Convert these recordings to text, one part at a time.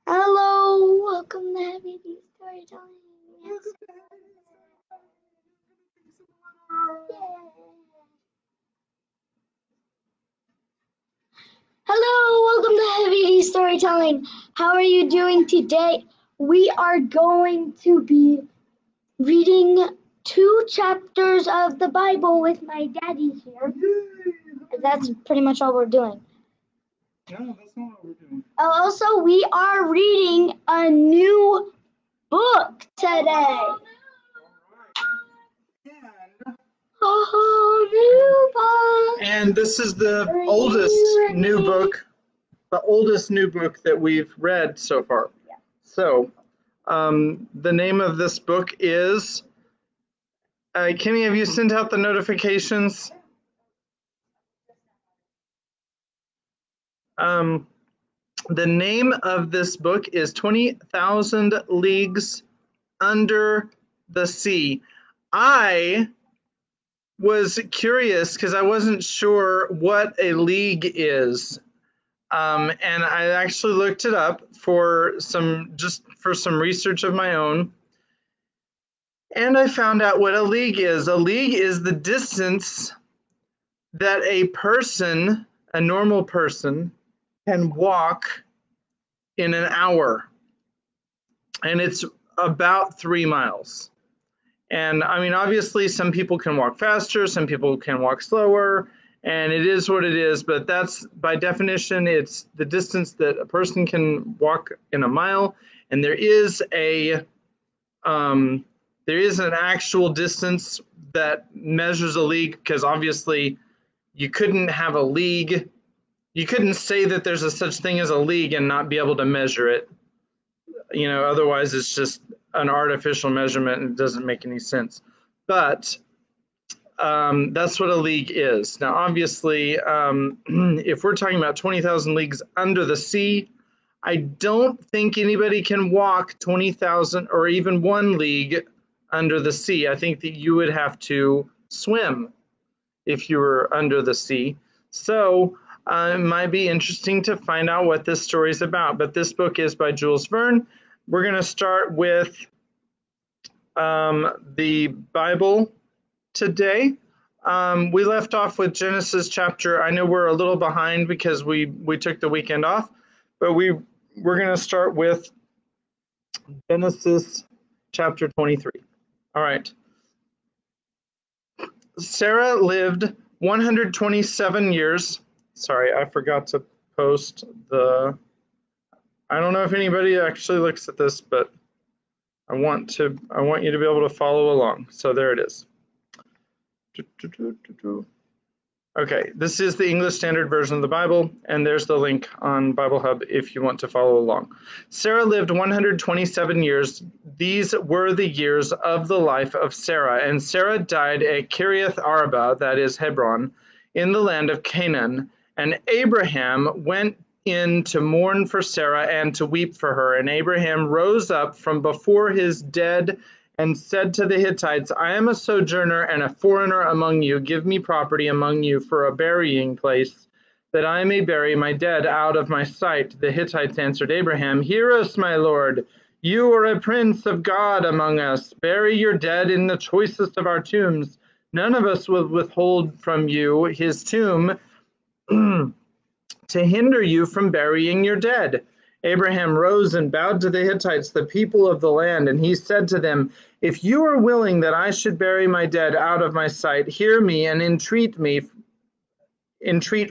Hello, welcome to Heavy D Storytelling. Hello, welcome to Heavy D Storytelling. How are you doing today? We are going to be reading 2 chapters of the Bible with my daddy here. That's pretty much all we're doing. No, that's not what we're doing. Also, we are reading a new book today. New book. And this is the oldest new book that we've read so far. Yeah. So, the name of this book is, Kenny, have you sent out the notifications? The name of this book is 20,000 Leagues Under the Sea. I was curious because I wasn't sure what a league is. And I actually looked it up for some research of my own. And I found out what a league is. A league is the distance that a normal person, can walk in an hour. And it's about 3 miles. And I mean, obviously, some people can walk faster, some people can walk slower, and it is what it is. But that's, by definition, it's the distance that a person can walk in a mile. And there is an actual distance that measures a league, because obviously, you couldn't have a league. You couldn't say that there's a such thing as a league and not be able to measure it. You know, otherwise it's just an artificial measurement and it doesn't make any sense. But that's what a league is. Now, obviously, if we're talking about 20,000 leagues under the sea, I don't think anybody can walk 20,000 or even 1 league under the sea. I think that you would have to swim if you were under the sea. So it might be interesting to find out what this story is about. But this book is by Jules Verne. We're going to start with the Bible today. We left off with Genesis chapter. I know we're a little behind because we took the weekend off, but we're going to start with Genesis chapter 23. All right. Sarah lived 127 years. Sorry, I forgot to post the... I don't know if anybody actually looks at this, but I want you to be able to follow along. So there it is. Okay, this is the English Standard Version of the Bible, and there's the link on Bible Hub if you want to follow along. Sarah lived 127 years. These were the years of the life of Sarah, and Sarah died at Kiriath Arba, that is Hebron, in the land of Canaan. And Abraham went in to mourn for Sarah and to weep for her. And Abraham rose up from before his dead and said to the Hittites, I am a sojourner and a foreigner among you. Give me property among you for a burying place, that I may bury my dead out of my sight. The Hittites answered Abraham, Hear us, my lord. You are a prince of God among us. Bury your dead in the choicest of our tombs. None of us will withhold from you his tomb to hinder you from burying your dead. Abraham rose and bowed to the Hittites, the people of the land, and he said to them, If you are willing that I should bury my dead out of my sight, hear me and entreat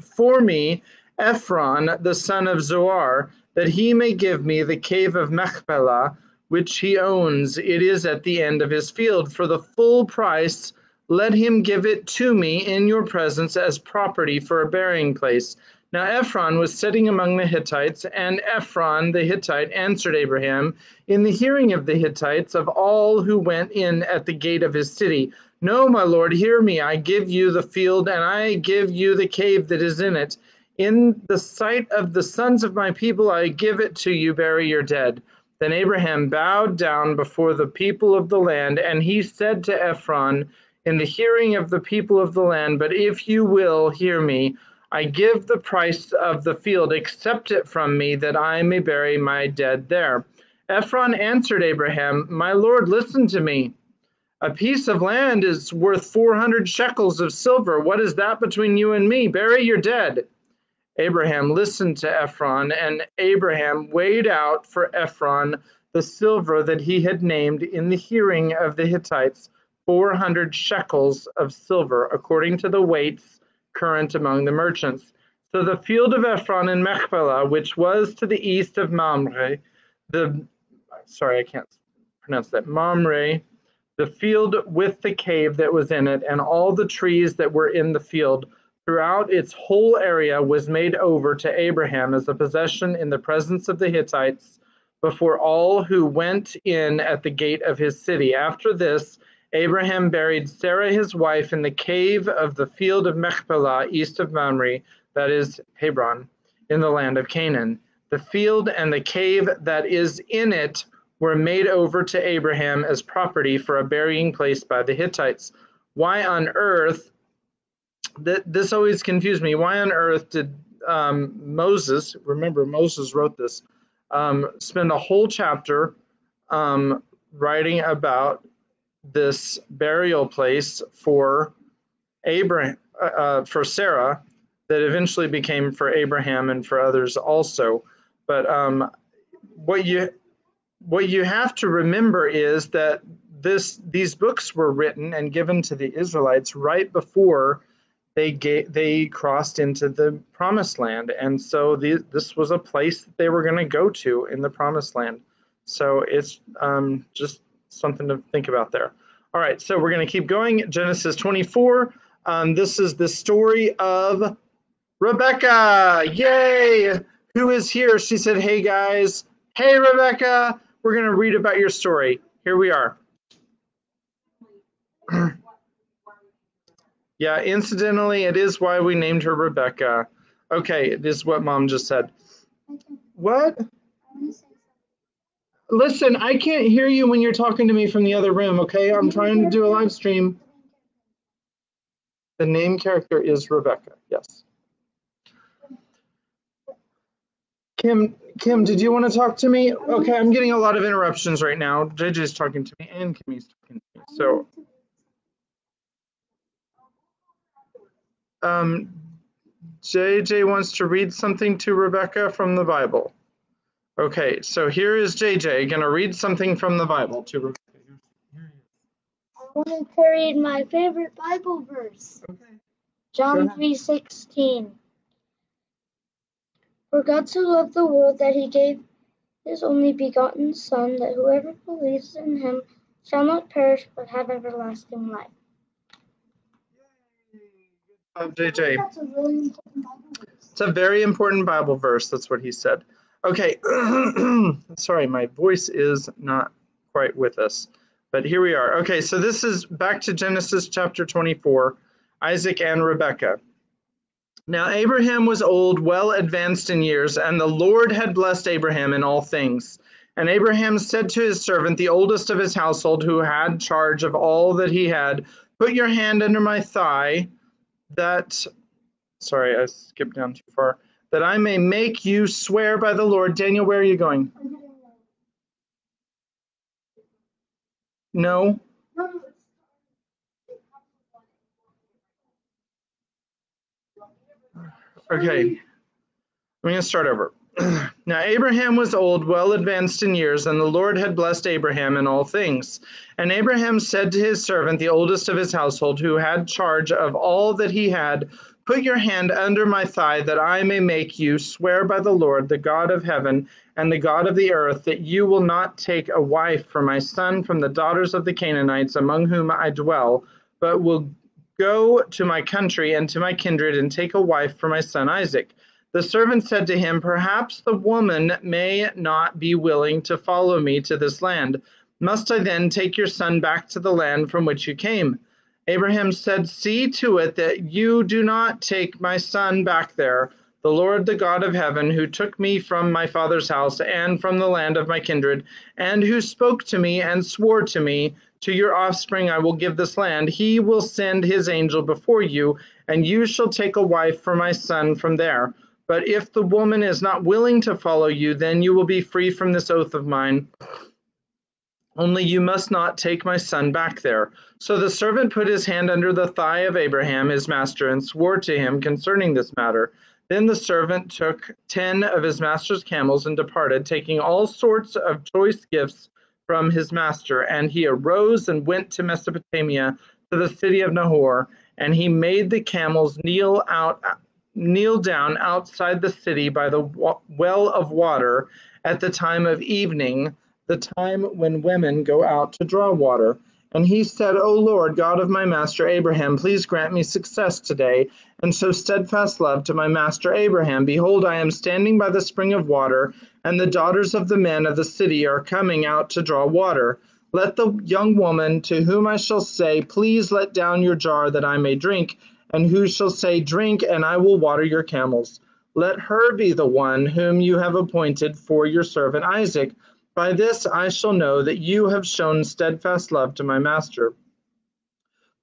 for me Ephron, the son of Zohar, that he may give me the cave of Machpelah, which he owns. It is at the end of his field. For the full price, let him give it to me in your presence as property for a burying place. Now Ephron was sitting among the Hittites, and Ephron the Hittite answered Abraham in the hearing of the Hittites of all who went in at the gate of his city, No, my lord, hear me. I give you the field, and I give you the cave that is in it. In the sight of the sons of my people, I give it to you. Bury your dead. Then Abraham bowed down before the people of the land, and he said to Ephron in the hearing of the people of the land, But if you will hear me, I give the price of the field, accept it from me, that I may bury my dead there. Ephron answered Abraham, My lord, listen to me. A piece of land is worth 400 shekels of silver. What is that between you and me? Bury your dead. Abraham listened to Ephron, and Abraham weighed out for Ephron the silver that he had named in the hearing of the Hittites, 400 shekels of silver, according to the weights current among the merchants. So the field of Ephron in Machpelah, which was to the east of Mamre, I can't pronounce that, Mamre, the field with the cave that was in it, and all the trees that were in the field, throughout its whole area, was made over to Abraham as a possession in the presence of the Hittites before all who went in at the gate of his city. After this, Abraham buried Sarah his wife in the cave of the field of Machpelah, east of Mamre, that is Hebron, in the land of Canaan. The field and the cave that is in it were made over to Abraham as property for a burying place by the Hittites. Why on earth, this always confused me, why on earth did Moses, remember Moses wrote this, spend a whole chapter writing about this burial place for Abraham, for Sarah, that eventually became for Abraham and for others also. But what you have to remember is that these books were written and given to the Israelites right before they crossed into the Promised Land, and so this was a place that they were going to go to in the Promised Land. So it's just something to think about there. All right, so we're going to keep going. Genesis 24. This is the story of Rebecca. Yay! Who is here? She said, "Hey guys." Hey Rebecca. We're going to read about your story. Here we are. Yeah, incidentally, it is why we named her Rebecca. Okay, this is what Mom just said. What? Listen, I can't hear you when you're talking to me from the other room, okay? I'm trying to do a live stream. The name character is Rebecca, yes. Kim, did you want to talk to me? Okay, I'm getting a lot of interruptions right now. JJ's talking to me and Kimmy's talking to me. So, JJ wants to read something to Rebecca from the Bible. Okay, so here is JJ going to read something from the Bible to Rebecca. I want to read my favorite Bible verse. Okay. John 3:16. For God so loved the world that he gave his only begotten Son, that whoever believes in him shall not perish but have everlasting life. JJ. That's a really important Bible verse. It's a very important Bible verse. That's what he said. Okay. Sorry, my voice is not quite with us. But here we are. Okay, so this is back to Genesis chapter 24, Isaac and Rebekah. Now Abraham was old, well advanced in years, and the Lord had blessed Abraham in all things. And Abraham said to his servant, the oldest of his household, who had charge of all that he had, put your hand under my thigh, sorry, I skipped down too far, that I may make you swear by the Lord. Daniel, where are you going? No? Okay, I'm going to start over. Now Abraham was old, well advanced in years, and the Lord had blessed Abraham in all things. And Abraham said to his servant, the oldest of his household, who had charge of all that he had, put your hand under my thigh, that I may make you swear by the Lord, the God of heaven and the God of the earth, that you will not take a wife for my son from the daughters of the Canaanites among whom I dwell, but will go to my country and to my kindred and take a wife for my son Isaac. The servant said to him, perhaps the woman may not be willing to follow me to this land. Must I then take your son back to the land from which you came? Abraham said, see to it that you do not take my son back there. The Lord, the God of heaven, who took me from my father's house and from the land of my kindred, and who spoke to me and swore to me, to your offspring I will give this land, he will send his angel before you, and you shall take a wife for my son from there. But if the woman is not willing to follow you, then you will be free from this oath of mine. Only you must not take my son back there. So the servant put his hand under the thigh of Abraham, his master, and swore to him concerning this matter. Then the servant took 10 of his master's camels and departed, taking all sorts of choice gifts from his master. And he arose and went to Mesopotamia, to the city of Nahor, and he made the camels kneel down outside the city by the well of water at the time of evening, the time when women go out to draw water. And he said, O Lord, God of my master Abraham, please grant me success today, and show steadfast love to my master Abraham. Behold, I am standing by the spring of water, and the daughters of the men of the city are coming out to draw water. Let the young woman to whom I shall say, Please let down your jar that I may drink, and who shall say, Drink, and I will water your camels. Let her be the one whom you have appointed for your servant Isaac. By this I shall know that you have shown steadfast love to my master.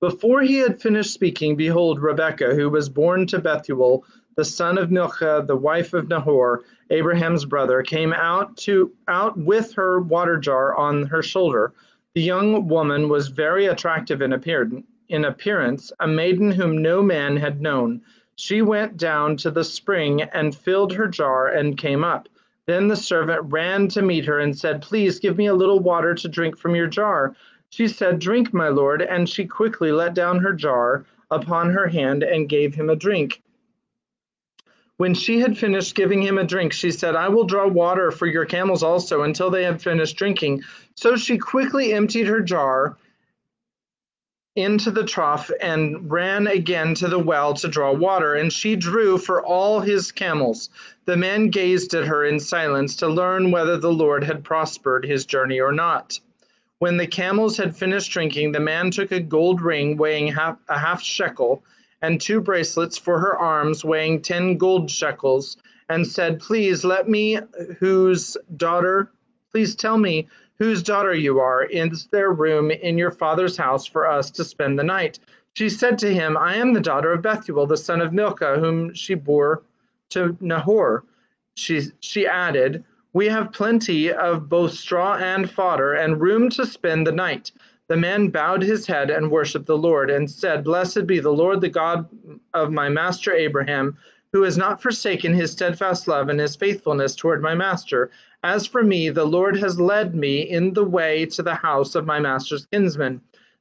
Before he had finished speaking, behold, Rebekah, who was born to Bethuel, the son of Milcah, the wife of Nahor, Abraham's brother, came out with her water jar on her shoulder. The young woman was very attractive in appearance, a maiden whom no man had known. She went down to the spring and filled her jar and came up. Then the servant ran to meet her and said, Please give me a little water to drink from your jar. She said, Drink, my lord, and she quickly let down her jar upon her hand and gave him a drink. When she had finished giving him a drink, she said, I will draw water for your camels also until they have finished drinking. So she quickly emptied her jar into the trough and ran again to the well to draw water, and she drew for all his camels. The man gazed at her in silence to learn whether the Lord had prospered his journey or not. When the camels had finished drinking, the man took a gold ring weighing a half shekel, and 2 bracelets for her arms weighing 10 gold shekels, and said, Please tell me whose daughter you are. Is there room in your father's house for us to spend the night? She said to him, I am the daughter of Bethuel, the son of Milcah, whom she bore to Nahor. She added, We have plenty of both straw and fodder, and room to spend the night. The man bowed his head and worshipped the Lord, and said, Blessed be the Lord, the God of my master Abraham, who has not forsaken his steadfast love and his faithfulness toward my master. As for me, the Lord has led me in the way to the house of my master's kinsman.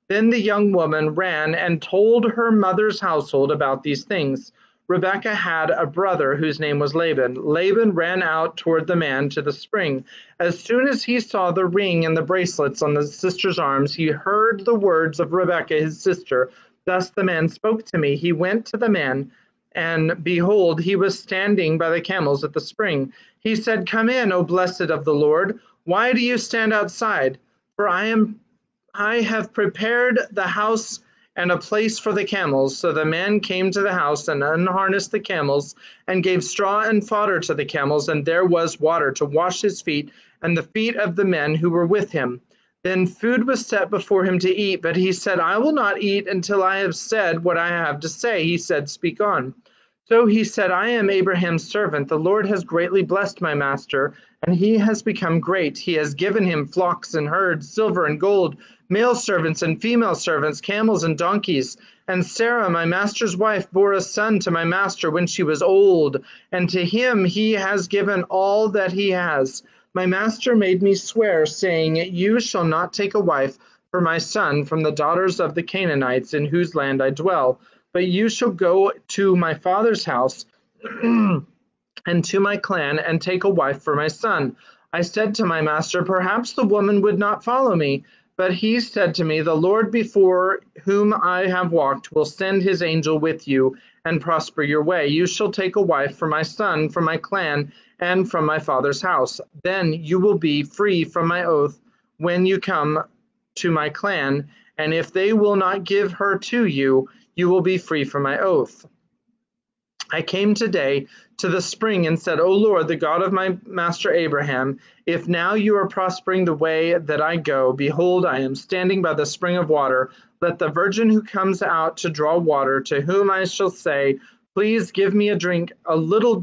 Then the young woman ran and told her mother's household about these things. Rebekah had a brother whose name was Laban. Laban ran out toward the man to the spring. As soon as he saw the ring and the bracelets on the sister's arms, he heard the words of Rebekah his sister. Thus the man spoke to me. He went to the man, and behold, he was standing by the camels at the spring. He said, Come in, O blessed of the Lord. Why do you stand outside? For I have prepared the house and a place for the camels. So the man came to the house and unharnessed the camels and gave straw and fodder to the camels, and there was water to wash his feet and the feet of the men who were with him. Then food was set before him to eat, but he said, I will not eat until I have said what I have to say. He said, Speak on. So he said, I am Abraham's servant. The Lord has greatly blessed my master, and he has become great. He has given him flocks and herds, silver and gold, male servants and female servants, camels and donkeys. And Sarah, my master's wife, bore a son to my master when she was old, and to him he has given all that he has. My master made me swear, saying, You shall not take a wife for my son from the daughters of the Canaanites in whose land I dwell, but you shall go to my father's house and to my clan and take a wife for my son. I said to my master, Perhaps the woman would not follow me. But he said to me, The Lord before whom I have walked will send his angel with you and prosper your way. You shall take a wife for my son, from my clan, and from my father's house. Then you will be free from my oath when you come to my clan, and if they will not give her to you, you will be free from my oath. I came today to the spring and said, O Lord, the God of my master Abraham, if now you are prospering the way that I go, behold, I am standing by the spring of water. let the virgin who comes out to draw water, to whom I shall say, please give me a little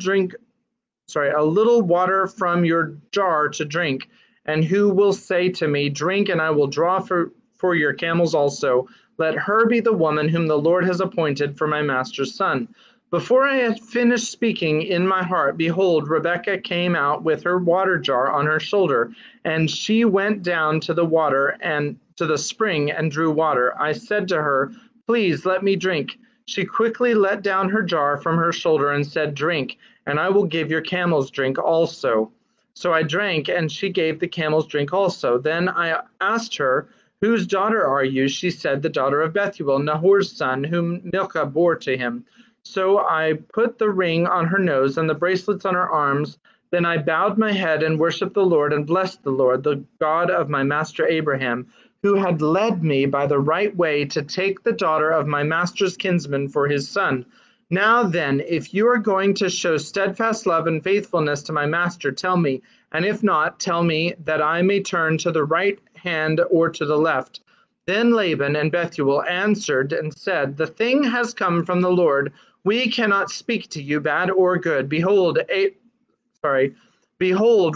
water from your jar to drink, and who will say to me, drink, and I will draw for your camels also. Let her be the woman whom the Lord has appointed for my master's son. Before I had finished speaking in my heart, behold, Rebekah came out with her water jar on her shoulder, and she went down to the water and to the spring and drew water. I said to her, please let me drink. She quickly let down her jar from her shoulder and said, drink, and I will give your camels drink also. So I drank, and she gave the camels drink also. Then I asked her, whose daughter are you? She said, the daughter of Bethuel, Nahor's son, whom Milcah bore to him. So I put the ring on her nose and the bracelets on her arms. Then I bowed my head and worshipped the Lord and blessed the Lord, the God of my master Abraham, who had led me by the right way to take the daughter of my master's kinsman for his son. Now then, if you are going to show steadfast love and faithfulness to my master, tell me, and if not, tell me, that I may turn to the right hand or to the left. Then Laban and Bethuel answered and said, the thing has come from the Lord. We cannot speak to you bad or good. Behold,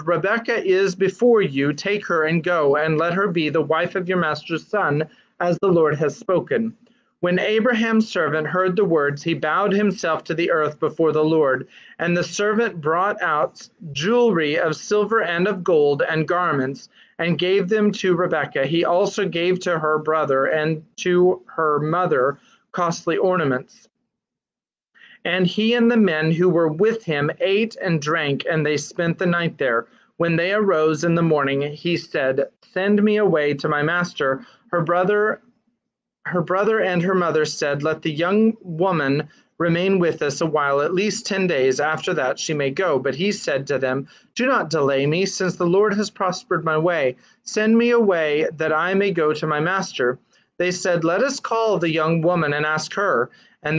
Rebekah is before you. Take her and go, and let her be the wife of your master's son, as the Lord has spoken. When Abraham's servant heard the words, he bowed himself to the earth before the Lord. And the servant brought out jewelry of silver and of gold and garments, and gave them to Rebekah. He also gave to her brother and to her mother costly ornaments. And he and the men who were with him ate and drank, and they spent the night there. When they arose in the morning, he said, send me away to my master. Her brother and her mother said, let the young woman remain with us a while, at least 10 days. After that she may go. But he said to them, do not delay me, since the Lord has prospered my way. Send me away, that I may go to my master. They said, let us call the young woman and ask her. And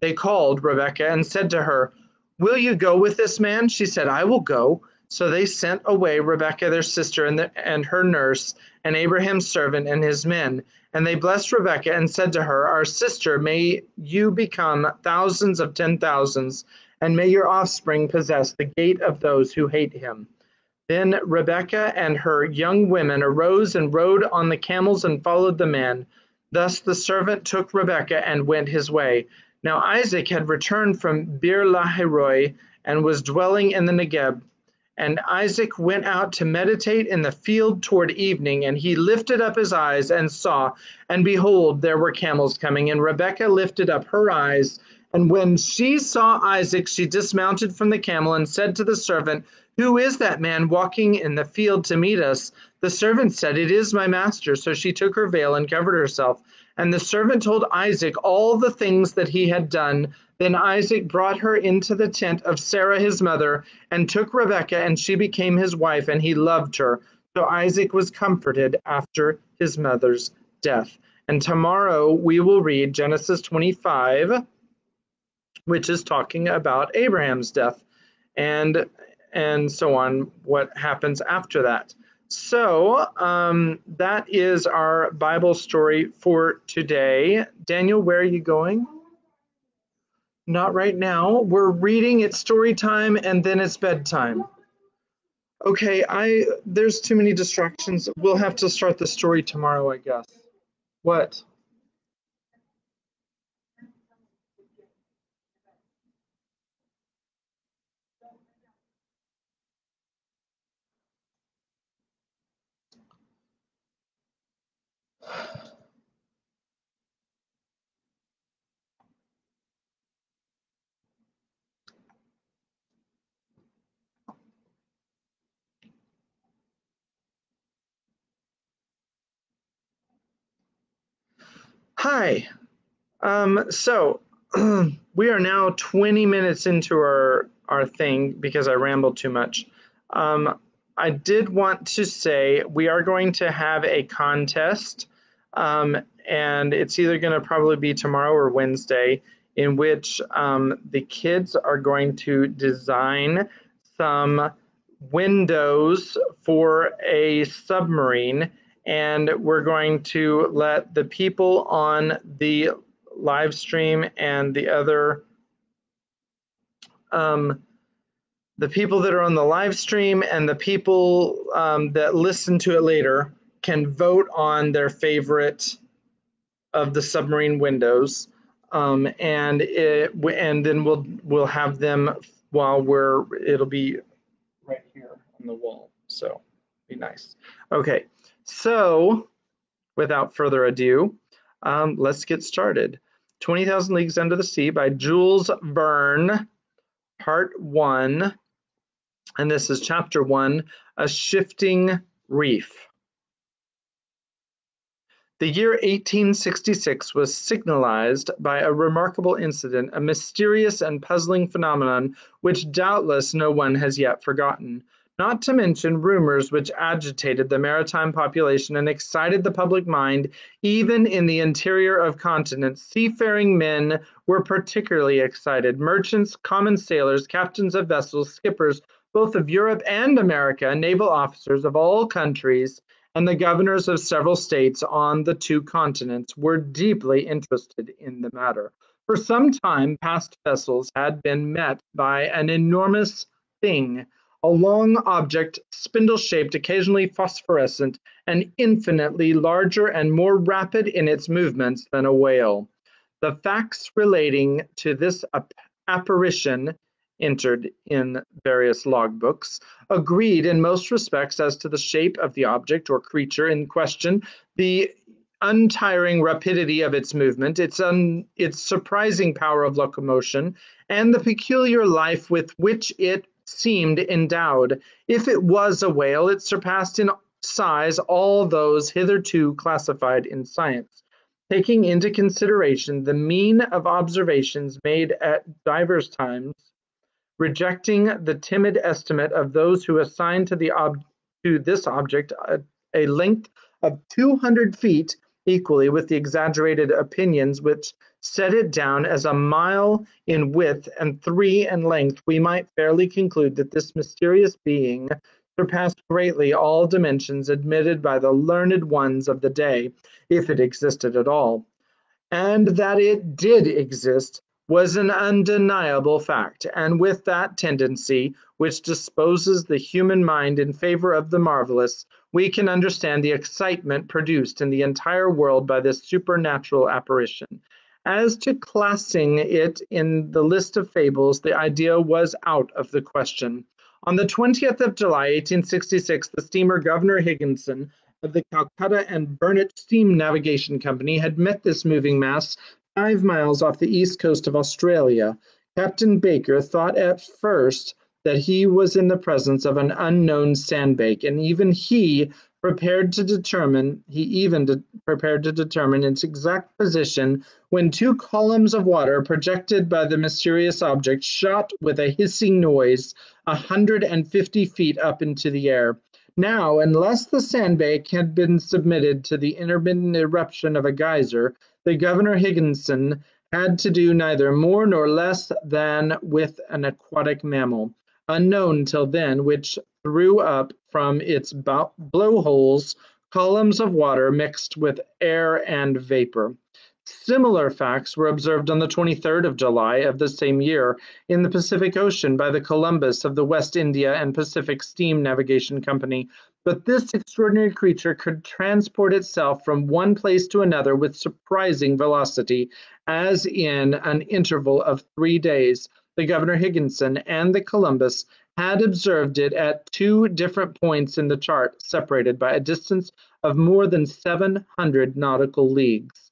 they called Rebekah and said to her, will you go with this man? She said, I will go. So they sent away Rebekah their sister and her nurse, and Abraham's servant and his men. And they blessed Rebekah and said to her, our sister, may you become thousands of 10,000s, and may your offspring possess the gate of those who hate him. Then Rebekah and her young women arose and rode on the camels and followed the man. Thus the servant took Rebekah and went his way. Now Isaac had returned from Beer-lahai-roi and was dwelling in the Negeb. And Isaac went out to meditate in the field toward evening, and he lifted up his eyes and saw, and behold, there were camels coming. And Rebekah lifted up her eyes, and when she saw Isaac, she dismounted from the camel and said to the servant, who is that man walking in the field to meet us? The servant said, it is my master. So she took her veil and covered herself. And the servant told Isaac all the things that he had done. Then Isaac brought her into the tent of Sarah his mother, and took Rebekah, and she became his wife, and he loved her. So Isaac was comforted after his mother's death. And tomorrow we will read Genesis 25, which is talking about Abraham's death, and so on, what happens after that. So that is our Bible story for today. Daniel, where are you going? Not right now. We're reading, it's story time, and then it's bedtime. Okay, there's too many distractions. We'll have to start the story tomorrow, I guess. What? Hi. So we are now 20 minutes into our thing because I rambled too much. I did want to say we are going to have a contest, and it's either going to probably be tomorrow or Wednesday, in which the kids are going to design some windows for a submarine, and we're going to let the people on the live stream and the other the people that are on the live stream and the people that listen to it later can vote on their favorite of the submarine windows, and then we'll have them while it'll be right here on the wall. So be nice. Okay, so without further ado, let's get started. 20,000 Leagues Under the Sea by Jules Verne, Part 1, and this is Chapter 1, A Shifting Reef. The year 1866 was signalized by a remarkable incident, a mysterious and puzzling phenomenon which doubtless no one has yet forgotten, not to mention rumors which agitated the maritime population and excited the public mind. Even in the interior of continents, seafaring men were particularly excited. Merchants, common sailors, captains of vessels, skippers, both of Europe and America, naval officers of all countries, and the governors of several states on the two continents were deeply interested in the matter. For some time past, vessels had been met by an enormous thing, a long object, spindle-shaped, occasionally phosphorescent, and infinitely larger and more rapid in its movements than a whale. The facts relating to this apparition, entered in various logbooks, agreed in most respects as to the shape of the object or creature in question, the untiring rapidity of its movement, its surprising power of locomotion, and the peculiar life with which it seemed endowed. If it was a whale, it surpassed in size all those hitherto classified in science. Taking into consideration the mean of observations made at divers times, rejecting the timid estimate of those who assigned to this object a length of 200 feet, equally with the exaggerated opinions which set it down as a mile in width and 3 in length, we might fairly conclude that this mysterious being surpassed greatly all dimensions admitted by the learned ones of the day, if it existed at all. And that it did exist was an undeniable fact, and with that tendency which disposes the human mind in favor of the marvelous, we can understand the excitement produced in the entire world by this supernatural apparition. As to classing it in the list of fables, the idea was out of the question. On the 20th of July, 1866, the steamer Governor Higginson of the Calcutta and Burnett Steam Navigation Company had met this moving mass 5 miles off the east coast of Australia. Captain Baker thought at first that he was in the presence of an unknown sandbank, and even he prepared to determine its exact position when 2 columns of water projected by the mysterious object shot with a hissing noise 150 feet up into the air. Now, unless the sandbank had been submitted to the intermittent eruption of a geyser, the Governor Higginson had to do neither more nor less than with an aquatic mammal, unknown till then, which threw up from its blowholes columns of water mixed with air and vapor. Similar facts were observed on the 23rd of July of the same year in the Pacific Ocean by the Columbus of the West India and Pacific Steam Navigation Company. But this extraordinary creature could transport itself from one place to another with surprising velocity, as in an interval of 3 days. The Governor Higginson and the Columbus had observed it at 2 different points in the chart, separated by a distance of more than 700 nautical leagues.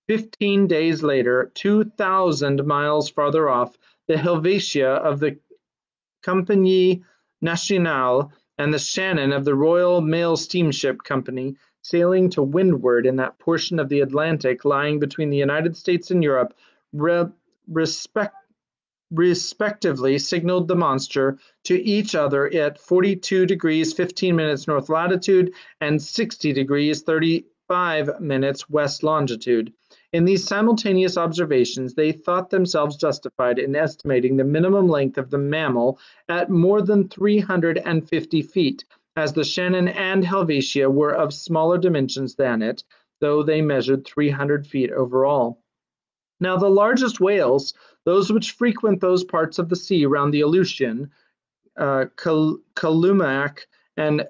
15 days later, 2,000 miles farther off, the Helvetia of the Compagnie Nationale and the Shannon of the Royal Mail Steamship Company, sailing to windward in that portion of the Atlantic lying between the United States and Europe, respectively signaled the monster to each other at 42 degrees 15 minutes north latitude and 60 degrees 35 minutes west longitude. In these simultaneous observations, they thought themselves justified in estimating the minimum length of the mammal at more than 350 feet, as the Shannon and Helvetia were of smaller dimensions than it, though they measured 300 feet overall. Now the largest whales, those which frequent those parts of the sea around the Aleutian, Kalumac and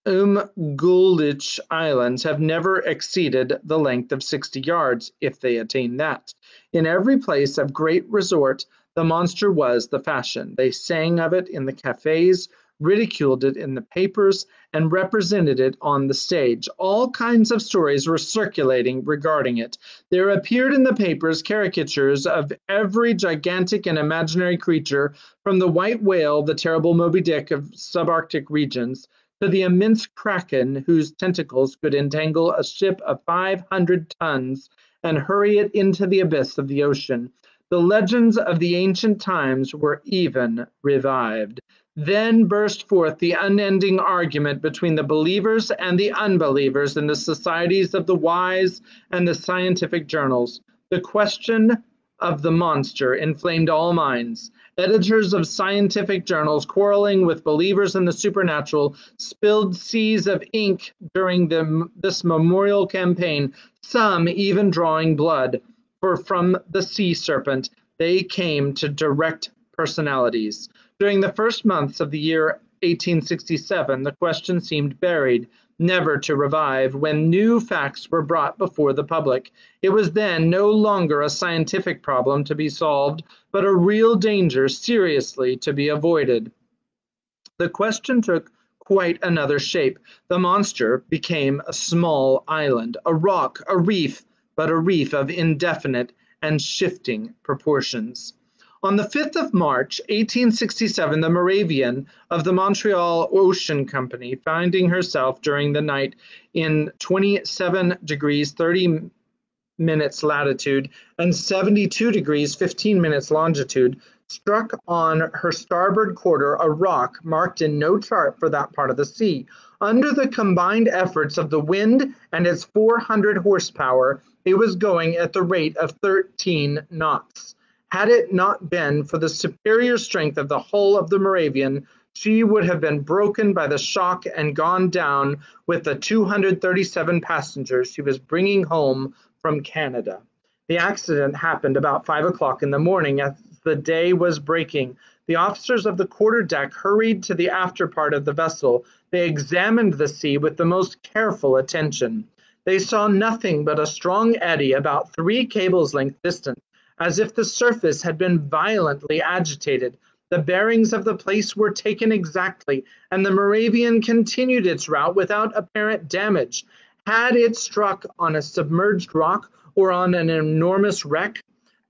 Gullich Islands, have never exceeded the length of 60 yards, if they attain that. In every place of great resort, the monster was the fashion. They sang of it in the cafes, ridiculed it in the papers, and represented it on the stage. All kinds of stories were circulating regarding it. There appeared in the papers caricatures of every gigantic and imaginary creature, from the white whale, the terrible Moby Dick of subarctic regions, to the immense kraken whose tentacles could entangle a ship of 500 tons and hurry it into the abyss of the ocean. The legends of the ancient times were even revived. Then burst forth the unending argument between the believers and the unbelievers in the societies of the wise and the scientific journals. The question of the monster inflamed all minds. Editors of scientific journals, quarreling with believers in the supernatural, spilled seas of ink during this memorial campaign, some even drawing blood, for from the sea serpent they came to direct personalities. During the first months of the year 1867, the question seemed buried, never to revive, when new facts were brought before the public. It was then no longer a scientific problem to be solved, but a real danger seriously to be avoided. The question took quite another shape. The monster became a small island, a rock, a reef, but a reef of indefinite and shifting proportions. On the 5th of March, 1867, the Moravian of the Montreal Ocean Company, finding herself during the night in 27 degrees 30 minutes latitude and 72 degrees 15 minutes longitude, struck on her starboard quarter a rock marked in no chart for that part of the sea. Under the combined efforts of the wind and its 400 horsepower, it was going at the rate of 13 knots. Had it not been for the superior strength of the hull of the Moravian, she would have been broken by the shock and gone down with the 237 passengers she was bringing home from Canada. The accident happened about 5 o'clock in the morning as the day was breaking. The officers of the quarterdeck hurried to the after part of the vessel. They examined the sea with the most careful attention. They saw nothing but a strong eddy about 3 cables' length distant, as if the surface had been violently agitated. The bearings of the place were taken exactly, and the Moravian continued its route without apparent damage. Had it struck on a submerged rock or on an enormous wreck?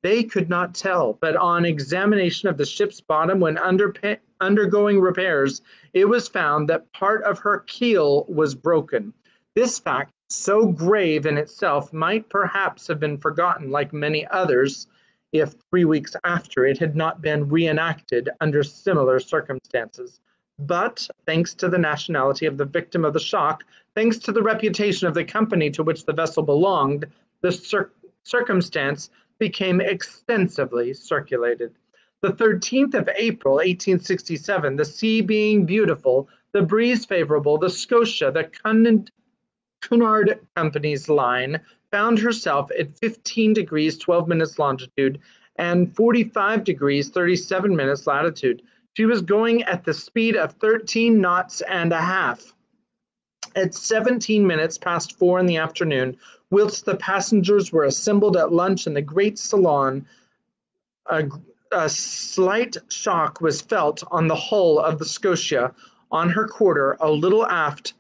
They could not tell, but on examination of the ship's bottom when undergoing repairs, it was found that part of her keel was broken. This fact, so grave in itself, might perhaps have been forgotten like many others, if 3 weeks after it had not been reenacted under similar circumstances. But, thanks to the nationality of the victim of the shock, thanks to the reputation of the company to which the vessel belonged, the circumstance became extensively circulated. The 13th of April, 1867, the sea being beautiful, the breeze favorable, the Scotia, the Cunard Company's line, found herself at 15 degrees 12 minutes longitude and 45 degrees 37 minutes latitude. She was going at the speed of 13 knots and a half. At 17 minutes past 4 in the afternoon, whilst the passengers were assembled at lunch in the great salon, a slight shock was felt on the hull of the Scotia on her quarter a little aft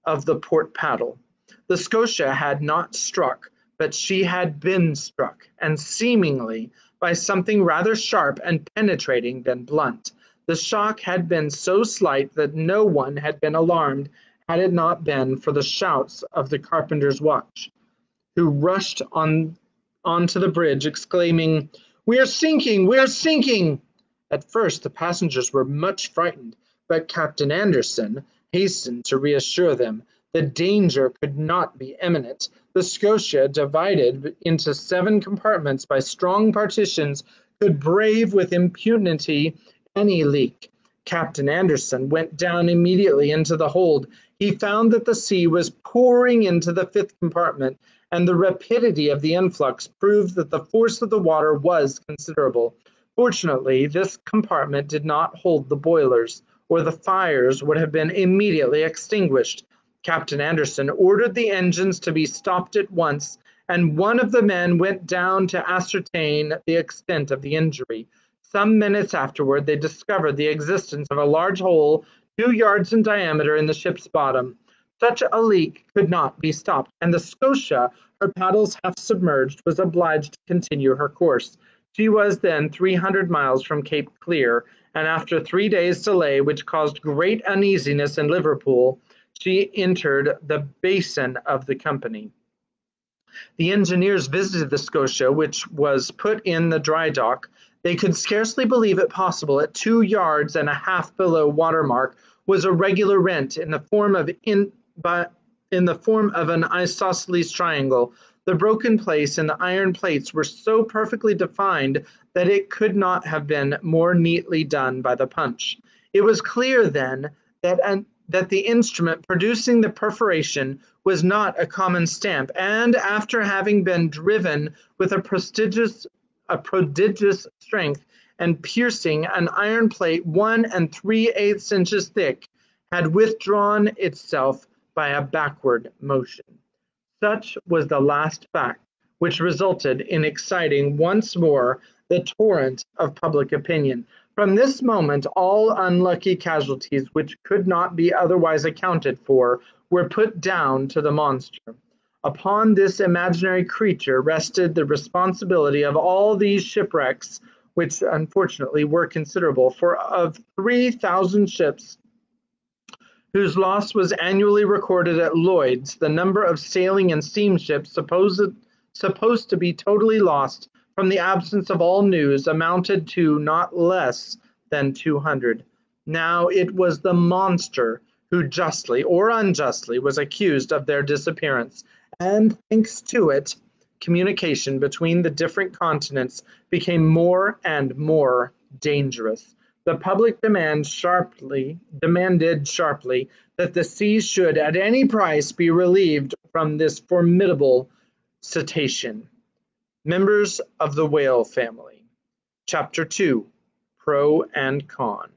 of the port paddle. The Scotia had not struck, but she had been struck, and seemingly by something rather sharp and penetrating than blunt. The shock had been so slight that no one had been alarmed had it not been for the shouts of the carpenter's watch, who rushed onto the bridge, exclaiming, "We are sinking! We are sinking!" At first the passengers were much frightened, but Captain Anderson hastened to reassure them. The danger could not be imminent. The Scotia, divided into 7 compartments by strong partitions, could brave with impunity any leak. Captain Anderson went down immediately into the hold. He found that the sea was pouring into the fifth compartment, and the rapidity of the influx proved that the force of the water was considerable. Fortunately, this compartment did not hold the boilers, or the fires would have been immediately extinguished. Captain Anderson ordered the engines to be stopped at once, and one of the men went down to ascertain the extent of the injury. Some minutes afterward, they discovered the existence of a large hole 2 yards in diameter in the ship's bottom. Such a leak could not be stopped, and the Scotia, her paddles half submerged, was obliged to continue her course. She was then 300 miles from Cape Clear, and after 3 days' delay, which caused great uneasiness in Liverpool, she entered the basin of the company. The engineers visited the Scotia, which was put in the dry dock. They could scarcely believe it possible. At 2 yards and a half below water mark was a regular rent in the form of an isosceles triangle. The broken place and the iron plates were so perfectly defined that it could not have been more neatly done by the punch. It was clear then that the instrument producing the perforation was not a common stamp, and after having been driven with a prodigious strength and piercing an iron plate 1 3/8 inches thick, had withdrawn itself by a backward motion. Such was the last fact, which resulted in exciting once more the torrent of public opinion. From this moment, all unlucky casualties which could not be otherwise accounted for were put down to the monster. Upon this imaginary creature rested the responsibility of all these shipwrecks, which unfortunately were considerable, for of 3,000 ships whose loss was annually recorded at Lloyd's, the number of sailing and steamships supposed to be totally lost from the absence of all news amounted to not less than 200. Now it was the monster who justly or unjustly was accused of their disappearance, and thanks to it, communication between the different continents became more and more dangerous. The public demanded sharply that the seas should at any price be relieved from this formidable cetacean. Members of the whale family. Chapter 2, Pro and Con.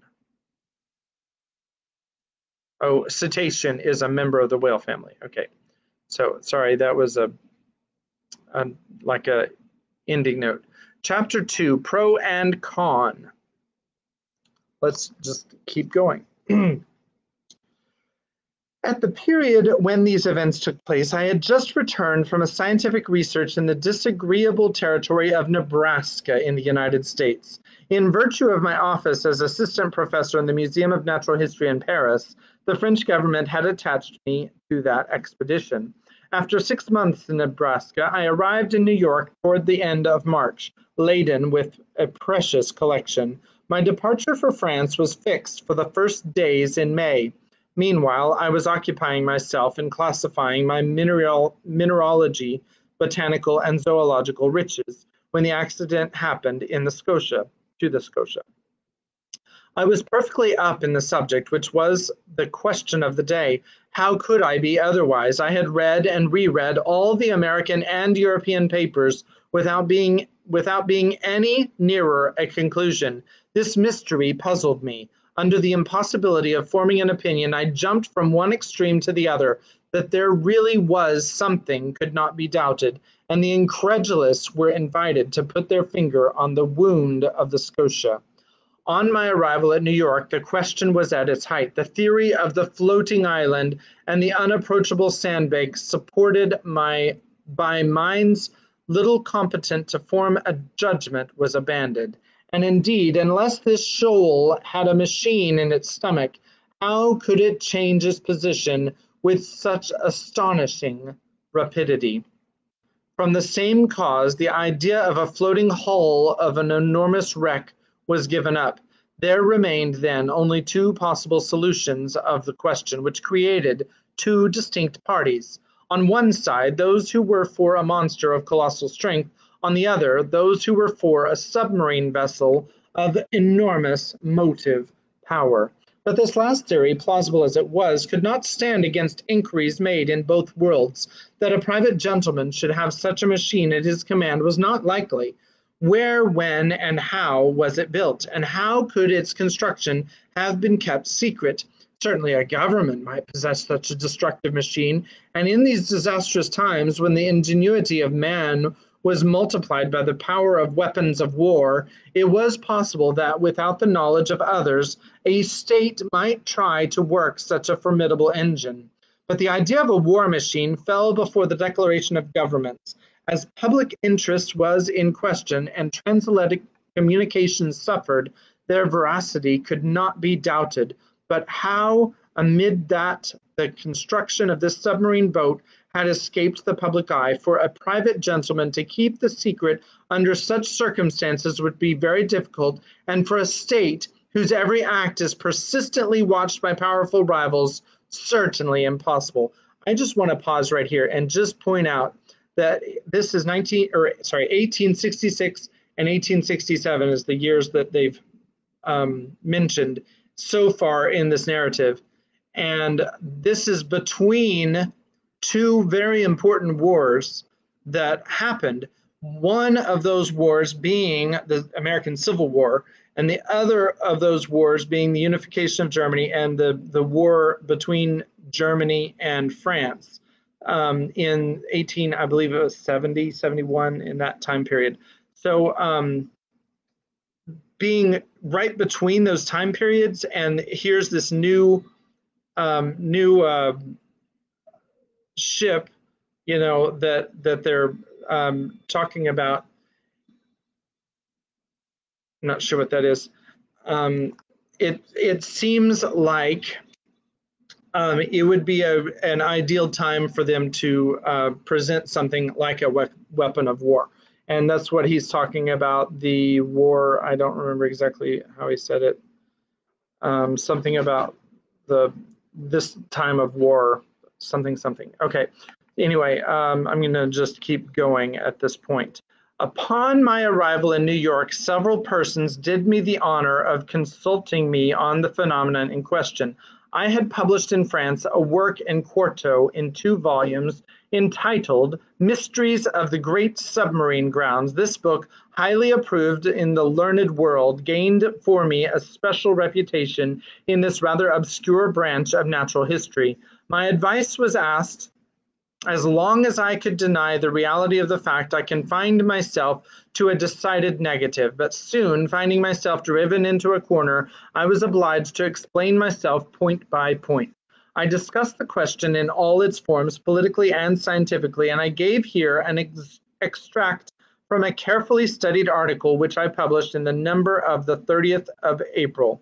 Oh, cetacean is a member of the whale family. Okay. So, sorry, that was like a ending note. Chapter 2, Pro and Con. Let's just keep going. At the period when these events took place, I had just returned from a scientific research in the disagreeable territory of Nebraska in the United States. In virtue of my office as assistant professor in the Museum of Natural History in Paris, the French government had attached me to that expedition. After 6 months in Nebraska, I arrived in New York toward the end of March, laden with a precious collection. My departure for France was fixed for the first days in May. Meanwhile, I was occupying myself in classifying my mineralogy, botanical, and zoological riches when the accident happened to the Scotia. I was perfectly up in the subject, which was the question of the day. How could I be otherwise? I had read and reread all the American and European papers without being any nearer a conclusion. This mystery puzzled me. Under the impossibility of forming an opinion, I jumped from one extreme to the other. That there really was something could not be doubted, and the incredulous were invited to put their finger on the wound of the Scotia. On my arrival at New York, the question was at its height. The theory of the floating island and the unapproachable sandbanks supported by minds little competent to form a judgment was abandoned. And indeed, unless this shoal had a machine in its stomach, how could it change its position with such astonishing rapidity? From the same cause, the idea of a floating hull of an enormous wreck was given up. There remained then only two possible solutions of the question, which created two distinct parties. On one side, those who were for a monster of colossal strength, on the other, those who were for a submarine vessel of enormous motive power. But this last theory, plausible as it was, could not stand against inquiries made in both worlds. That a private gentleman should have such a machine at his command was not likely. Where, when, and how was it built, and how could its construction have been kept secret? Certainly a government might possess such a destructive machine, and in these disastrous times, when the ingenuity of man was multiplied by the power of weapons of war, it was possible that, without the knowledge of others, a state might try to work such a formidable engine. But the idea of a war machine fell before the declaration of governments. As public interest was in question and transatlantic communications suffered, their veracity could not be doubted. But how, amid that, the construction of this submarine boat had escaped the public eye, for a private gentleman to keep the secret under such circumstances would be very difficult, and for a state whose every act is persistently watched by powerful rivals, certainly impossible. I just want to pause right here and just point out that this is 1866 and 1867 is the years that they've mentioned so far in this narrative. And this is between two very important wars that happened. One of those wars being the American Civil War, and the other of those wars being the unification of Germany and the war between Germany and France in 18, I believe it was 70, 71, in that time period. So being right between those time periods, and here's this new ship, you know, that they're talking about. I'm not sure what that is. It seems like it would be an ideal time for them to present something like a weapon of war. And that's what he's talking about, the war. I don't remember exactly how he said it. Something about this time of war, something. Okay. Anyway, I'm going to just keep going at this point. Upon my arrival in New York, several persons did me the honor of consulting me on the phenomenon in question. I had published in France a work in quarto in 2 volumes entitled Mysteries of the Great Submarine Grounds. This book, highly approved in the learned world, gained for me a special reputation in this rather obscure branch of natural history. My advice was asked. As long as I could deny the reality of the fact, I confined myself to a decided negative, but soon, finding myself driven into a corner, I was obliged to explain myself point by point. I discussed the question in all its forms, politically and scientifically, and I gave here an extract from a carefully studied article which I published in the number of the 30th of April.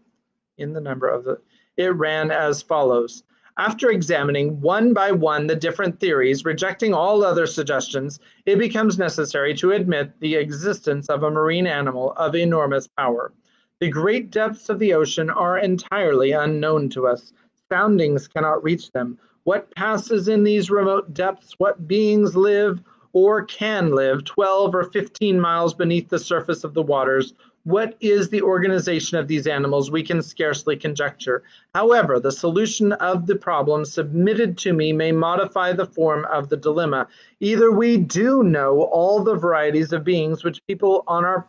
It ran as follows. After examining one by one the different theories, rejecting all other suggestions, it becomes necessary to admit the existence of a marine animal of enormous power. The great depths of the ocean are entirely unknown to us. Soundings cannot reach them. What passes in these remote depths, what beings live or can live 12 or 15 miles beneath the surface of the waters, what is the organization of these animals, we can scarcely conjecture. However, the solution of the problem submitted to me may modify the form of the dilemma. Either we do know all the varieties of beings which people our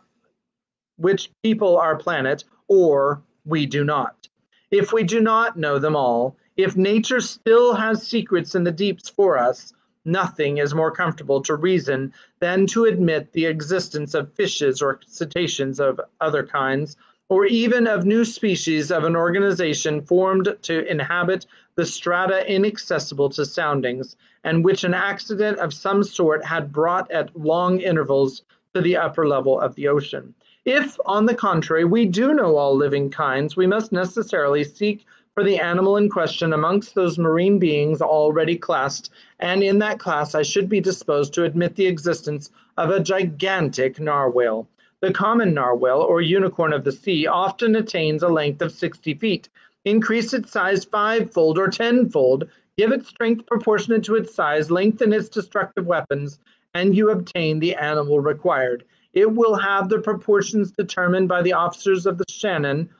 planet, or we do not. If we do not know them all, if nature still has secrets in the deeps for us, nothing is more comfortable to reason than to admit the existence of fishes or cetaceans of other kinds, or even of new species of an organization formed to inhabit the strata inaccessible to soundings, and which an accident of some sort had brought at long intervals to the upper level of the ocean. If, on the contrary, we do know all living kinds, we must necessarily seek for the animal in question amongst those marine beings already classed, and in that class I should be disposed to admit the existence of a gigantic narwhale. The common narwhale, or unicorn of the sea, often attains a length of 60 feet. Increase its size 5-fold or 10-fold, give it strength proportionate to its size, lengthen its destructive weapons, and you obtain the animal required. It will have the proportions determined by the officers of the Shannon,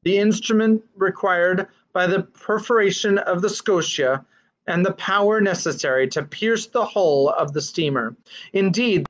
the instrument required by the perforation of the Scotia, and the power necessary to pierce the hull of the steamer. Indeed,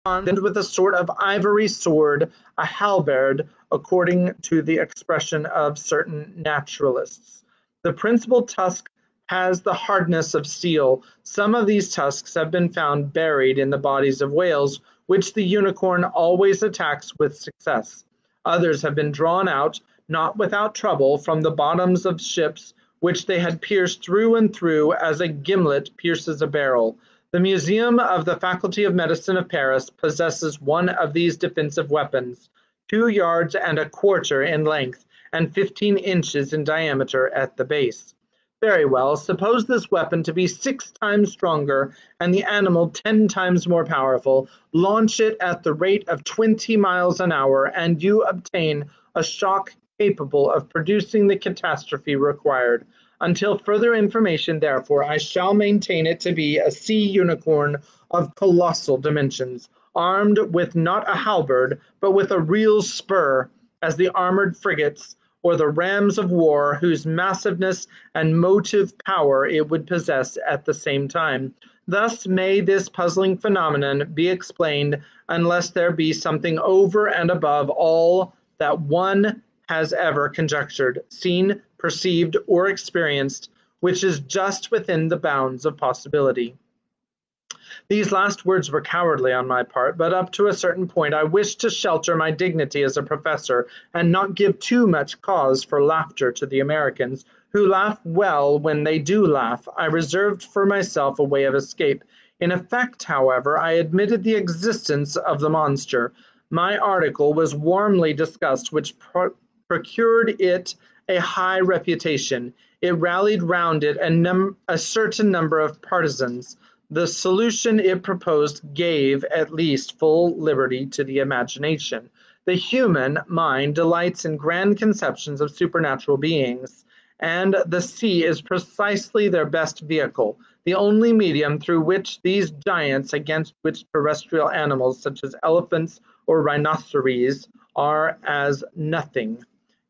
with a sort of ivory sword, a halberd, according to the expression of certain naturalists. The principal tusk has the hardness of steel. Some of these tusks have been found buried in the bodies of whales, which the unicorn always attacks with success. Others have been drawn out, not without trouble, from the bottoms of ships, which they had pierced through and through as a gimlet pierces a barrel. The Museum of the Faculty of Medicine of Paris possesses one of these defensive weapons, 2 yards and a quarter in length, and 15 inches in diameter at the base. Very well, suppose this weapon to be 6 times stronger and the animal 10 times more powerful. Launch it at the rate of 20 miles an hour, and you obtain a shock capable of producing the catastrophe required. Until further information, therefore, I shall maintain it to be a sea unicorn of colossal dimensions, armed with not a halberd, but with a real spur, as the armored frigates or the rams of war, whose massiveness and motive power it would possess at the same time. Thus may this puzzling phenomenon be explained, unless there be something over and above all that one has ever conjectured, seen, perceived, or experienced, which is just within the bounds of possibility. These last words were cowardly on my part, but up to a certain point I wished to shelter my dignity as a professor and not give too much cause for laughter to the Americans, who laugh well when they do laugh. I reserved for myself a way of escape. In effect, however, I admitted the existence of the monster. My article was warmly discussed, which procured it a high reputation. It rallied round it a certain number of partisans. The solution it proposed gave, at least, full liberty to the imagination. The human mind delights in grand conceptions of supernatural beings, and the sea is precisely their best vehicle, the only medium through which these giants, against which terrestrial animals such as elephants or rhinoceros are as nothing,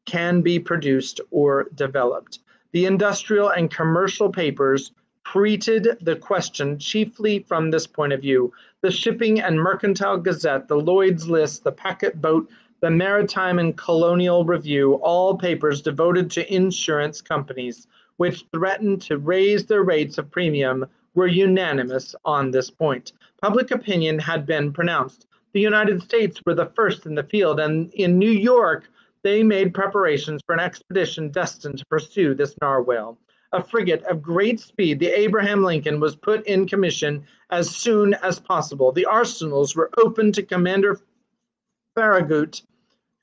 can be produced or developed. The industrial and commercial papers treated the question chiefly from this point of view. The Shipping and Mercantile Gazette, the Lloyd's List, the Packet Boat, the Maritime and Colonial Review, all papers devoted to insurance companies, which threatened to raise their rates of premium, were unanimous on this point. Public opinion had been pronounced. The United States were the first in the field, and in New York, they made preparations for an expedition destined to pursue this narwhale. A frigate of great speed, the Abraham Lincoln, was put in commission as soon as possible. The arsenals were opened to Commander Farragut,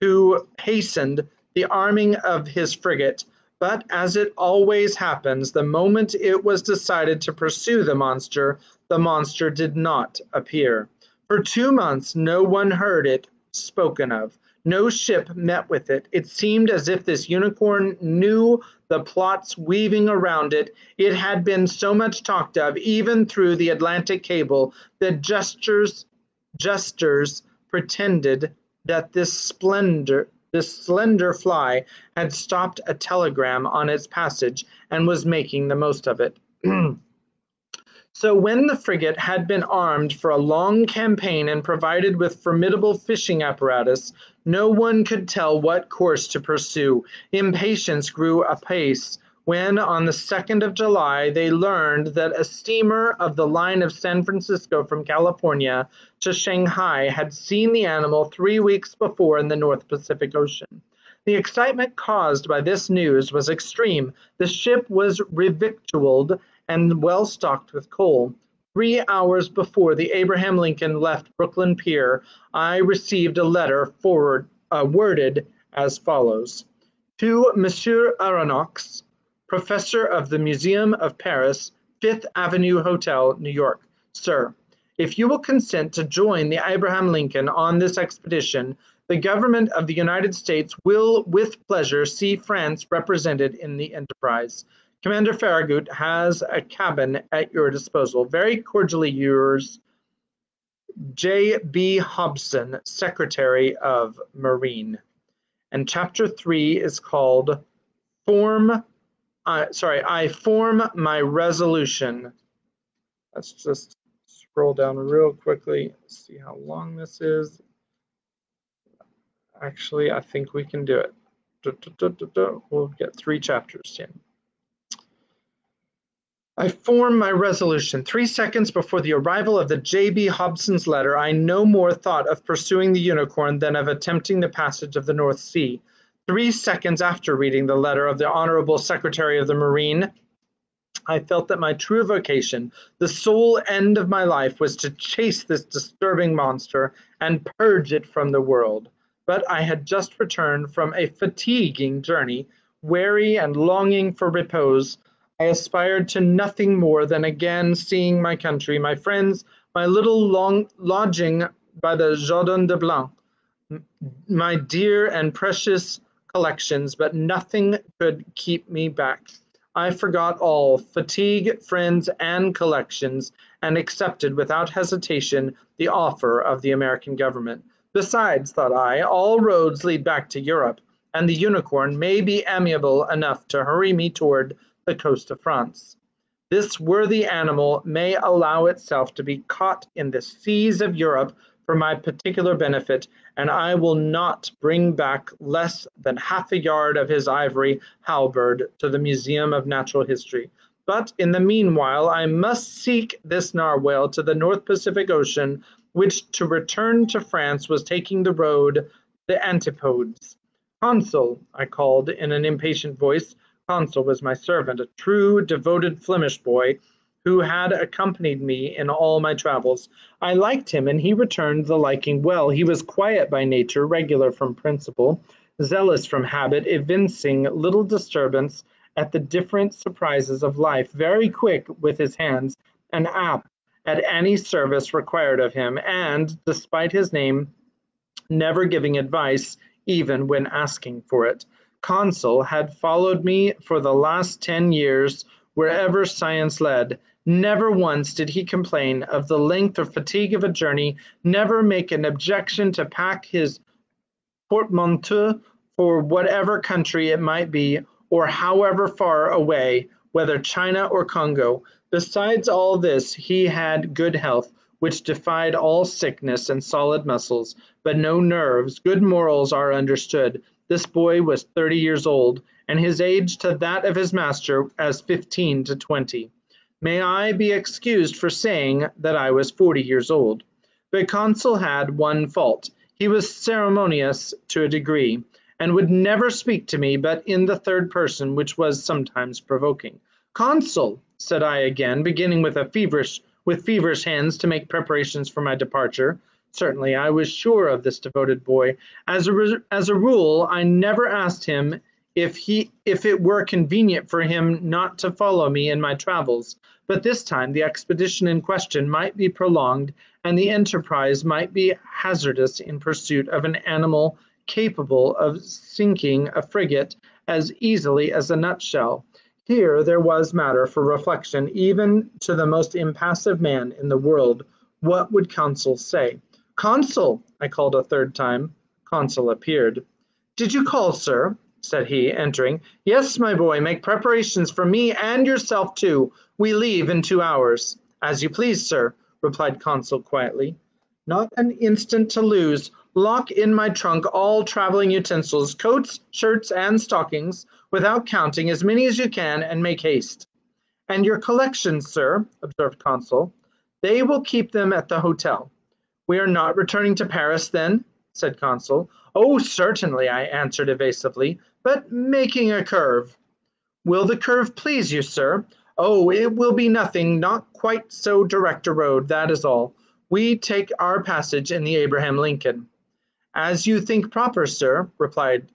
who hastened the arming of his frigate. But as it always happens, the moment it was decided to pursue the monster did not appear. For 2 months, no one heard it spoken of. No ship met with it. It seemed as if this unicorn knew the plots weaving around it. It had been so much talked of, even through the Atlantic cable, that jesters pretended that this slender fly had stopped a telegram on its passage and was making the most of it. So when the frigate had been armed for a long campaign and provided with formidable fishing apparatus, no one could tell what course to pursue. Impatience grew apace when, on the 2nd of July, they learned that a steamer of the line of San Francisco from California to Shanghai had seen the animal 3 weeks before in the North Pacific Ocean. The excitement caused by this news was extreme. The ship was revictualled and well stocked with coal. 3 hours before the Abraham Lincoln left Brooklyn Pier, I received a letter worded as follows. To Monsieur Aronnax, Professor of the Museum of Paris, 5th Avenue Hotel, New York. Sir, if you will consent to join the Abraham Lincoln on this expedition, the government of the United States will with pleasure see France represented in the enterprise. Commander Farragut has a cabin at your disposal. Very cordially yours, J.B. Hobson, Secretary of Marine. And chapter 3 is called I Form My Resolution. Let's just scroll down real quickly, see how long this is. Actually, I think we can do it. We'll get 3 chapters in. I form my resolution. 3 seconds before the arrival of the J.B. Hobson's letter, I no more thought of pursuing the Unicorn than of attempting the passage of the North Sea. 3 seconds after reading the letter of the Honorable Secretary of the Marine, I felt that my true vocation, the sole end of my life, was to chase this disturbing monster and purge it from the world. But I had just returned from a fatiguing journey, weary and longing for repose. I aspired to nothing more than again seeing my country, my friends, my little lodging by the Jardin de Blanc, my dear and precious collections, but nothing could keep me back. I forgot all, fatigue, friends, and collections, and accepted without hesitation the offer of the American government. Besides, thought I, all roads lead back to Europe, and the Unicorn may be amiable enough to hurry me toward the coast of France. This worthy animal may allow itself to be caught in the seas of Europe for my particular benefit, and I will not bring back less than half a yard of his ivory halberd to the Museum of Natural History. But in the meanwhile, I must seek this narwhal to the North Pacific Ocean, which to return to France was taking the road, the Antipodes. Consul, I called in an impatient voice. Consul was my servant, a true, devoted Flemish boy who had accompanied me in all my travels. I liked him, and he returned the liking well. He was quiet by nature, regular from principle, zealous from habit, evincing little disturbance at the different surprises of life, very quick with his hands, and apt at any service required of him, and, despite his name, never giving advice, even when asking for it. Consul had followed me for the last 10 years wherever science led. Never once did he complain of the length or fatigue of a journey, never make an objection to pack his portmanteau for whatever country it might be, or however far away, whether China or Congo. Besides all this, he had good health, which defied all sickness, and solid muscles, but no nerves. Good morals are understood. This boy was 30 years old, and his age to that of his master as 15 to 20. May I be excused for saying that I was 40 years old. But Consul had one fault. He was ceremonious to a degree, and would never speak to me but in the third person, which was sometimes provoking. Consul, said I again, beginning with feverish hands to make preparations for my departure. Certainly, I was sure of this devoted boy. As a rule, I never asked him if it were convenient for him not to follow me in my travels. But this time the expedition in question might be prolonged, and the enterprise might be hazardous in pursuit of an animal capable of sinking a frigate as easily as a nutshell. Here there was matter for reflection even to the most impassive man in the world. What would Consul say? Consul, I called a third time. Consul appeared. Did you call, sir? Said he, entering. Yes, my boy, make preparations for me and yourself too. We leave in 2 hours. As you please, sir, replied Consul quietly. Not an instant to lose. Lock in my trunk all traveling utensils, coats, shirts, and stockings, without counting, as many as you can, and make haste. And your collections, sir, observed Consul. They will keep them at the hotel. We are not returning to Paris, then? Said Consul. Oh, certainly, I answered evasively, but making a curve. Will the curve please you, sir? Oh, it will be nothing, not quite so direct a road, that is all. We take our passage in the Abraham Lincoln. As you think proper, sir, replied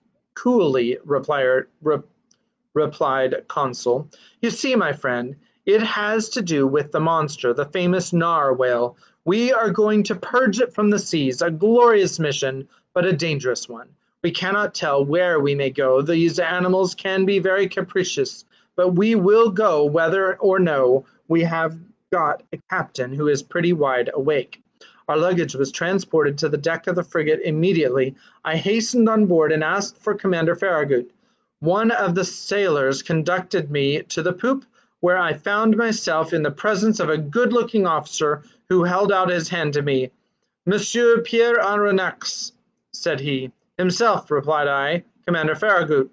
Consul. You see, my friend, it has to do with the monster, the famous narwhal. We are going to purge it from the seas, a glorious mission, but a dangerous one. We cannot tell where we may go. These animals can be very capricious, but we will go whether or no we have got a captain who is pretty wide awake. Our luggage was transported to the deck of the frigate immediately. I hastened on board and asked for Commander Farragut. One of the sailors conducted me to the poop, where I found myself in the presence of a good-looking officer who held out his hand to me. Monsieur Pierre Aronnax, said he. Himself, replied I, Commander Farragut.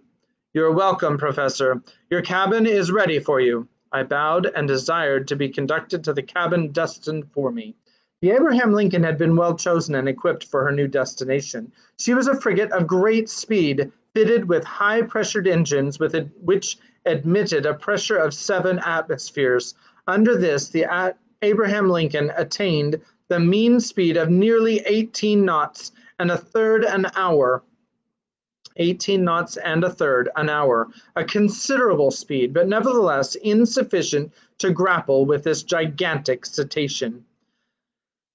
You are welcome, Professor. Your cabin is ready for you. I bowed and desired to be conducted to the cabin destined for me. The Abraham Lincoln had been well chosen and equipped for her new destination. She was a frigate of great speed, fitted with high-pressured engines which admitted a pressure of 7 atmospheres. Under this, the Abraham Lincoln attained the mean speed of nearly 18 knots and a third an hour. 18 knots and a third an hour, a considerable speed, but nevertheless insufficient to grapple with this gigantic cetacean.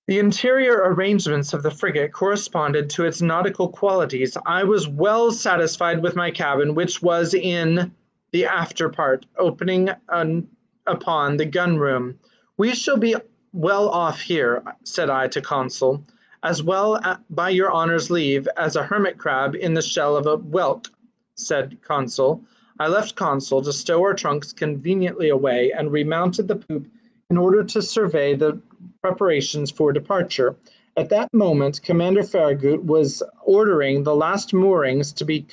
The interior arrangements of the frigate corresponded to its nautical qualities. I was well satisfied with my cabin, which was in the after part, opening upon the gun room. We shall be well off here, said I to Consul, as well by your honour's leave as a hermit crab in the shell of a whelk, said Consul. I left Consul to stow our trunks conveniently away and remounted the poop in order to survey the preparations for departure. At that moment, Commander Farragut was ordering the last moorings to be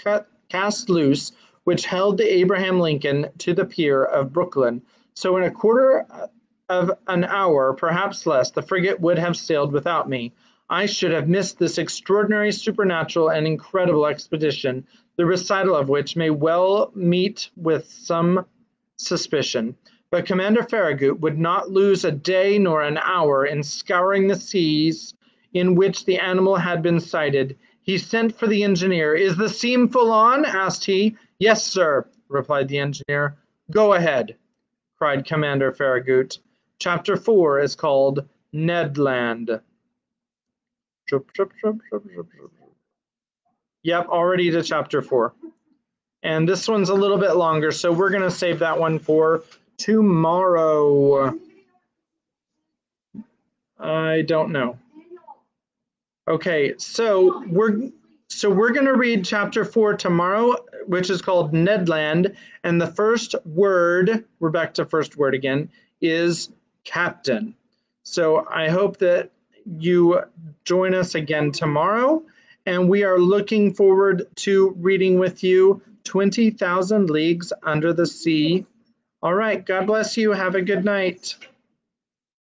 cast loose, which held the Abraham Lincoln to the pier of Brooklyn. So in a quarter of an hour, perhaps less, the frigate would have sailed without me. I should have missed this extraordinary, supernatural, and incredible expedition, the recital of which may well meet with some suspicion. But Commander Farragut would not lose a day nor an hour in scouring the seas in which the animal had been sighted. He sent for the engineer. Is the seam full on? Asked he. Yes, sir, replied the engineer. Go ahead, cried Commander Farragut. Chapter 4 is called Ned Land. Yep, already to chapter 4. And this one's a little bit longer, so we're going to save that one for tomorrow. I don't know. Okay, so we're going to read chapter 4 tomorrow, which is called Ned Land, and the first word, we're back to first word again, is captain. So I hope that you join us again tomorrow, and we are looking forward to reading with you 20,000 Leagues Under the Sea. All right, God bless you. Have a good night.